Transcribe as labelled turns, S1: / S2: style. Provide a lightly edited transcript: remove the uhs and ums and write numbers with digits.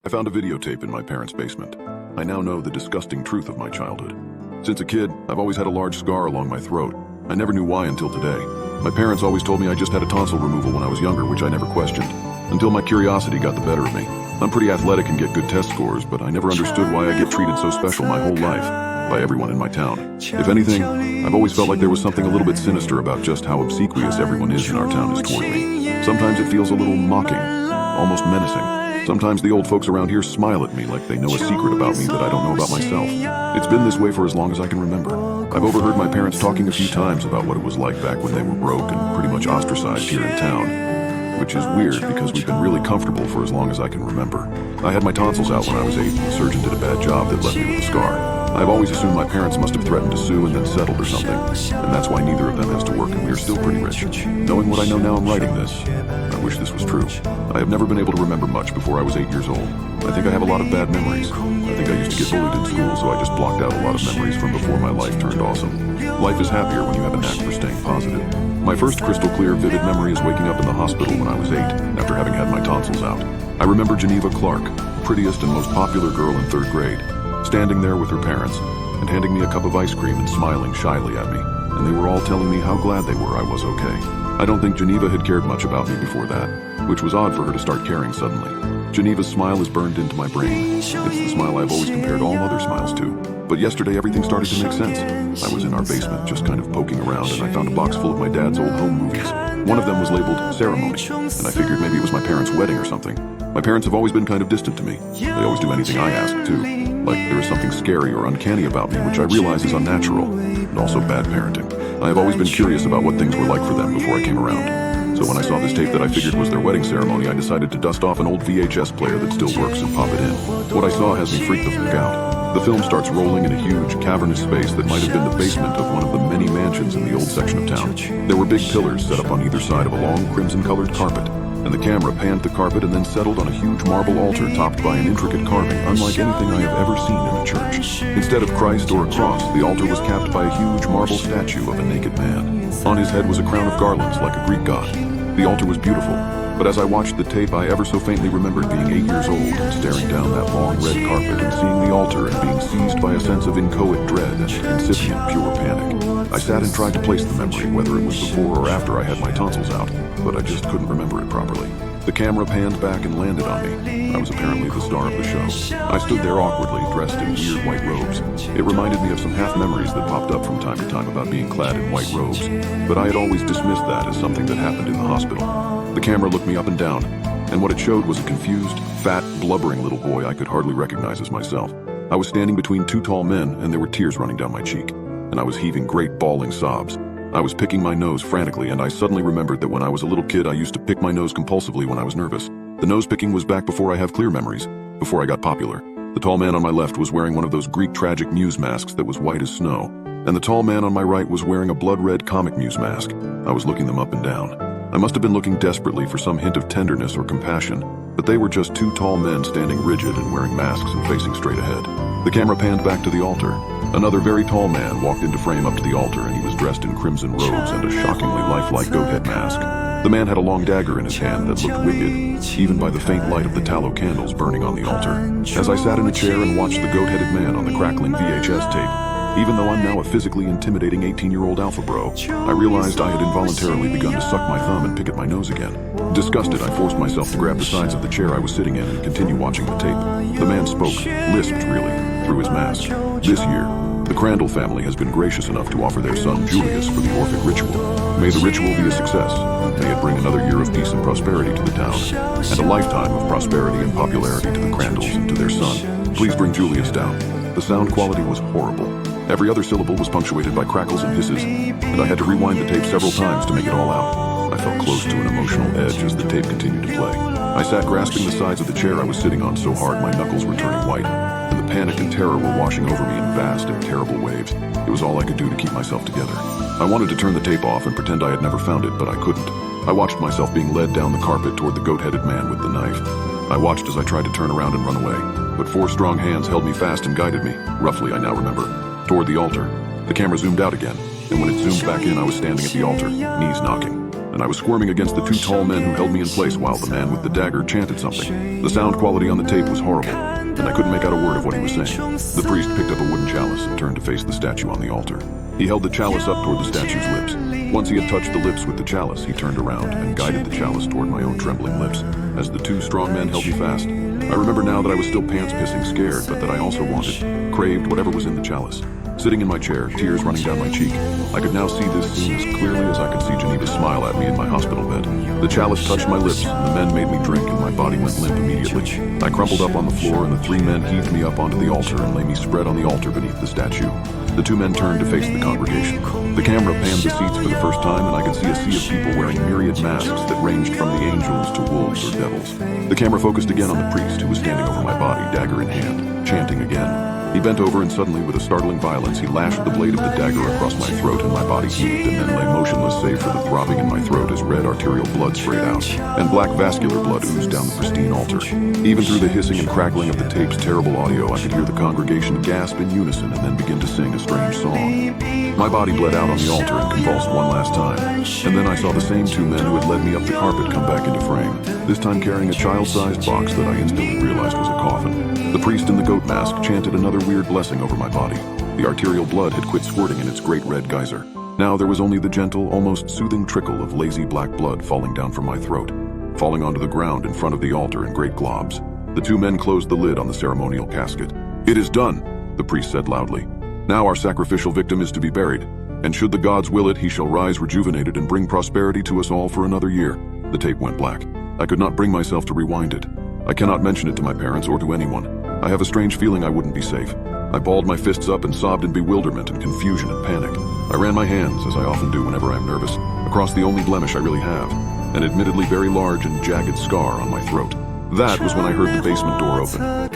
S1: I found a videotape in my parents' basement. I now know the disgusting truth of my childhood. Since a kid, I've always had a large scar along my throat. I never knew why until today. My parents always told me I just had a tonsil removal when I was younger, which I never questioned, until my curiosity got the better of me. I'm pretty athletic and get good test scores, but I never understood why I get treated so special my whole life by everyone in my town. If anything, I've always felt like there was something a little bit sinister about just how obsequious everyone is in our town is toward me. Sometimes it feels a little mocking, almost menacing. Sometimes the old folks around here smile at me like they know a secret about me that I don't know about myself. It's been this way for as long as I can remember. I've overheard my parents talking a few times about what it was like back when they were broke and pretty much ostracized here in town, which is weird because we've been really comfortable for as long as I can remember. I had my tonsils out when I was 8 and the surgeon did a bad job that left me with a scar. I've always assumed my parents must have threatened to sue and then settled or something, and that's why neither of them has to work and we are still pretty rich. Knowing what I know now I'm writing this, I wish this was true. I have never been able to remember much before I was 8 years old. I think I have a lot of bad memories. I think I used to get bullied in school, so I just blocked out a lot of memories from before my life turned awesome. Life is happier when you have a knack for staying positive. My first crystal clear, vivid memory is waking up in the hospital when I was 8, after having had my tonsils out. I remember Geneva Clark, the prettiest and most popular girl in 3rd grade, standing there with her parents and handing me a cup of ice cream and smiling shyly at me, and they were all telling me how glad they were I was okay. I don't think Geneva had cared much about me before that, which was odd for her to start caring suddenly. Geneva's smile is burned into my brain. It's the smile I've always compared all other smiles to. But yesterday everything started to make sense. I was in our basement just kind of poking around and I found a box full of my dad's old home movies. One of them was labeled Ceremony, and I figured maybe it was my parents' wedding or something. My parents have always been kind of distant to me. They always do anything I ask, too. Like there is something scary or uncanny about me, which I realize is unnatural, and also bad parenting. I have always been curious about what things were like for them before I came around. So when I saw this tape that I figured was their wedding ceremony, I decided to dust off an old VHS player that still works and pop it in. What I saw has me freaked the fuck out. The film starts rolling in a huge, cavernous space that might have been the basement of one of the many mansions in the old section of town. There were big pillars set up on either side of a long, crimson-colored carpet, and the camera panned the carpet and then settled on a huge marble altar topped by an intricate carving unlike anything I have ever seen in a church. Instead of Christ or a cross, the altar was capped by a huge marble statue of a naked man. On his head was a crown of garlands like a Greek god. The altar was beautiful, but as I watched the tape, I ever so faintly remembered being 8 years old and staring down that long red carpet and seeing the altar and being seized by a sense of inchoate dread and incipient pure panic. I sat and tried to place the memory, whether it was before or after I had my tonsils out, but I just couldn't remember it properly. The camera panned back and landed on me. I was apparently the star of the show. I stood there awkwardly, dressed in weird white robes. It reminded me of some half-memories that popped up from time to time about being clad in white robes, but I had always dismissed that as something that happened in the hospital. The camera looked me up and down, and what it showed was a confused, fat, blubbering little boy I could hardly recognize as myself. I was standing between 2 tall men, and there were tears running down my cheek, and I was heaving great bawling sobs. I was picking my nose frantically, and I suddenly remembered that when I was a little kid I used to pick my nose compulsively when I was nervous. The nose picking was back before I have clear memories, before I got popular. The tall man on my left was wearing one of those Greek tragic muse masks that was white as snow, and the tall man on my right was wearing a blood-red comic muse mask. I was looking them up and down. I must have been looking desperately for some hint of tenderness or compassion, but they were just 2 tall men standing rigid and wearing masks and facing straight ahead. The camera panned back to the altar. Another very tall man walked into frame up to the altar, and he was dressed in crimson robes and a shockingly lifelike goat-head mask. The man had a long dagger in his hand that looked wicked, even by the faint light of the tallow candles burning on the altar. As I sat in a chair and watched the goat-headed man on the crackling VHS tape, even though I'm now a physically intimidating 18-year-old alpha bro, I realized I had involuntarily begun to suck my thumb and pick at my nose again. Disgusted, I forced myself to grab the sides of the chair I was sitting in and continue watching the tape. The man spoke, lisped really, through his mask. This year, the Crandall family has been gracious enough to offer their son Julius for the Orphic ritual. May the ritual be a success, and may it bring another year of peace and prosperity to the town, and a lifetime of prosperity and popularity to the Crandalls and to their son. Please bring Julius down. The sound quality was horrible. Every other syllable was punctuated by crackles and hisses, and I had to rewind the tape several times to make it all out. I felt close to an emotional edge as the tape continued to play. I sat grasping the sides of the chair I was sitting on so hard my knuckles were turning white, and the panic and terror were washing over me in vast and terrible waves. It was all I could do to keep myself together. I wanted to turn the tape off and pretend I had never found it, but I couldn't. I watched myself being led down the carpet toward the goat-headed man with the knife. I watched as I tried to turn around and run away, but 4 strong hands held me fast and guided me, roughly I now remember, toward the altar. The camera zoomed out again, and when it zoomed back in I was standing at the altar, knees knocking. and I was squirming against the two tall men who held me in place while the man with the dagger chanted something. The sound quality on the tape was horrible, and I couldn't make out a word of what he was saying. The priest picked up a wooden chalice and turned to face the statue on the altar. He held the chalice up toward the statue's lips. Once he had touched the lips with the chalice, he turned around and guided the chalice toward my own trembling lips. As the two strong men held me fast, I remember now that I was still pants-pissing scared, but that I also wanted, craved whatever was in the chalice. Sitting in my chair, tears running down my cheek, I could now see this scene as clearly as I could see Geneva smile at me in my hospital bed. The chalice touched my lips, and the men made me drink, and my body went limp immediately. I crumpled up on the floor, and the three men heaved me up onto the altar and lay me spread on the altar beneath the statue. The two men turned to face the congregation. The camera panned the seats for the first time, and I could see a sea of people wearing myriad masks that ranged from the angels to wolves or devils. The camera focused again on the priest, who was standing over my body, dagger in hand, chanting again. He bent over and suddenly, with a startling violence, he lashed the blade of the dagger across my throat, and my body heaved and then lay motionless save for the throbbing in my throat as red arterial blood sprayed out, and black vascular blood oozed down the pristine altar. Even through the hissing and crackling of the tape's terrible audio, I could hear the congregation gasp in unison and then begin to sing a strange song. My body bled out on the altar and convulsed one last time, and then I saw the same two men who had led me up the carpet come back into frame, this time carrying a child-sized box that I instantly realized was a coffin. The priest in the goat mask chanted another weird blessing over my body. The arterial blood had quit squirting in its great red geyser. Now there was only the gentle, almost soothing trickle of lazy black blood falling down from my throat, falling onto the ground in front of the altar in great globs. The two men closed the lid on the ceremonial casket. "It is done," the priest said loudly. "Now our sacrificial victim is to be buried, and should the gods will it, he shall rise rejuvenated and bring prosperity to us all for another year." The tape went black. I could not bring myself to rewind it. I cannot mention it to my parents or to anyone. I have a strange feeling I wouldn't be safe. I balled my fists up and sobbed in bewilderment and confusion and panic. I ran my hands, as I often do whenever I am nervous, across the only blemish I really have, an admittedly very large and jagged scar on my throat. That was when I heard the basement door open.